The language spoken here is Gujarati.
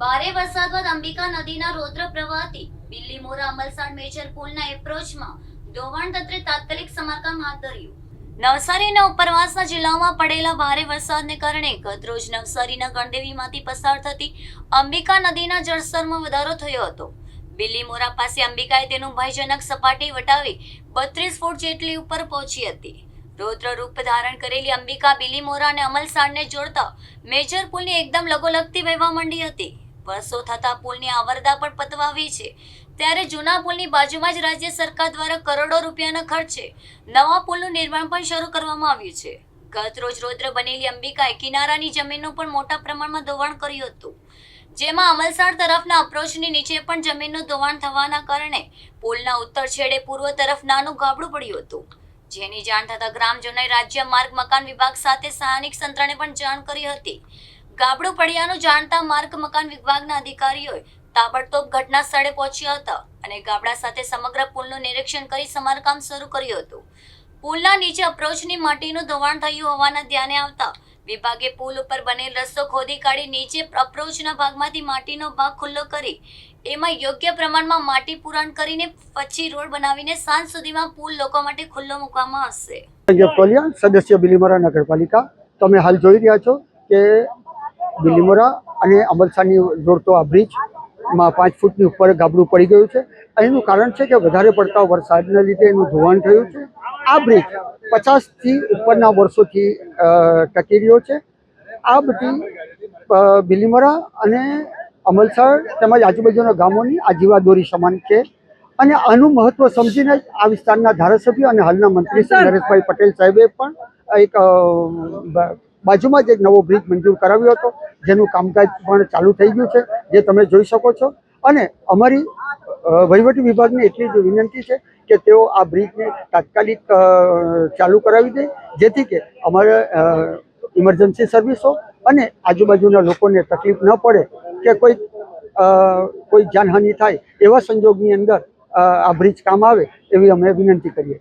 ભારે વરસાદ બાદ અંબિકા નદીના રૌદ્ર પ્રવાહથી બિલ્લીમોરા અમલસાડ મેજર પુલના એપ્રોચમાં ધોવાણ તંત્રે તાત્કાલિક સમારકામ હાથ ધર્યું. નવસારી અને ઉપરવાસના જિલ્લાઓમાં પડેલા ભારે વરસાદને કારણે ગતરોજ નવસારીના ગણદેવીમાંથી પસાર થતી અંબિકા નદીના જળસ્તરમાં વધારો થયો હતો. બિલ્લીમોરા પાસે અંબિકાએ તેનું ભયજનક સપાટી વટાવી 32 ફૂટ જેટલી ઉપર પહોંચી હતી. રૌદ્ર રૂપ ધારણ કરેલી અંબિકા બિલ્લીમોરા અને અમલસાડને જોડતા મેજર પુલની એકદમ લગોલગતી વહેવા માંડી હતી. વર્ષો થતા પુલની આવરદા પણ પતવાવી છે, ત્યારે જૂના પુલની બાજુમાં જ રાજ્ય સરકાર દ્વારા કરોડો રૂપિયાના ખર્ચે નવા પુલનું નિર્માણ પણ શરૂ કરવામાં આવ્યું છે. ગત રોજ રૌદ્ર બનેલી અંબિકાએ કિનારાની જમીનનું પણ મોટા પ્રમાણમાં ધોવાણ કર્યું હતું, જેમાં અમલસાડ તરફના અપ્રોચની નીચે પણ જમીનનું ધોવાણ થવાના કારણે પુલના ઉત્તર છેડે પૂર્વ તરફ નાનું ગાબડું પડ્યું હતું. જેની જાણ થતા ગ્રામજનોએ રાજ્ય માર્ગ મકાન વિભાગ સાથે સ્થાનિક તંત્રને પણ જાણ કરી હતી. ગાબડું પડ્યાનું જાણતા માર્ગ મકાન વિભાગના અધિકારીઓએ તાબડતોબ ઘટના સ્થળે પહોંચ્યા હતા અને ગાબડા સાથે સમગ્ર પુલનું નિરીક્ષણ કરી સમારકામ શરૂ કર્યું હતું. પુલના નીચે અપ્રોચની માટીનું ધોવાણ થયું હોવાના ધ્યાને આવતા વિભાગે પુલ ઉપર બનેલ રસ્તો ખોદી કાઢી નીચે અપ્રોચના ભાગમાંથી માટીનો ભાગ ખુલ્લો કરી એમાં યોગ્ય પ્રમાણમાં માટી પુરાણ કરીને પછી રોડ બનાવીને સાંજ સુધીમાં પુલ લોકો માટે ખુલ્લો મૂકવામાં આવશે. સદસ્ય બિલ્લીમોરા નગરપાલિકા. તમે હાલ જોઈ રહ્યા છો કે બિલ્લીમોરા અને અમલસાડની જોડતો આ બ્રિજમાં 5 ફૂટની ઉપર ગાબડું પડી ગયું છે. એનું કારણ છે કે વધારે પડતા વરસાદના લીધે એનું ધોવાણ થયું છે. આ બ્રિજ 50થી ઉપરના વર્ષોથી ટકી રહ્યો છે. આ બધી બિલ્લીમોરા અને અમલસાડ તેમજ આજુબાજુના ગામોની આજીવાદોરી સમાન છે અને આનું મહત્વ સમજીને જ આ વિસ્તારના ધારાસભ્ય અને હાલના મંત્રી શ્રી નરેશભાઈ પટેલ સાહેબે પણ એક બાજુમાં જ એક નવો બ્રિજ મંજૂર કરાવ્યો હતો, જેનું કામકાજ પણ ચાલુ થઈ ગયું છે, જે તમે જોઈ શકો છો. અને અમારી વહીવટી વિભાગને એટલી જ વિનંતી છે કે તેઓ આ બ્રિજને તાત્કાલિક ચાલુ કરાવી દે, જેથી કે અમારે ઇમરજન્સી સર્વિસો અને આજુબાજુના લોકોને તકલીફ ન પડે કે કોઈ જાનહાનિ થાય એવા સંજોગની અંદર આ બ્રિજ કામ આવે એવી અમે વિનંતી કરીએ.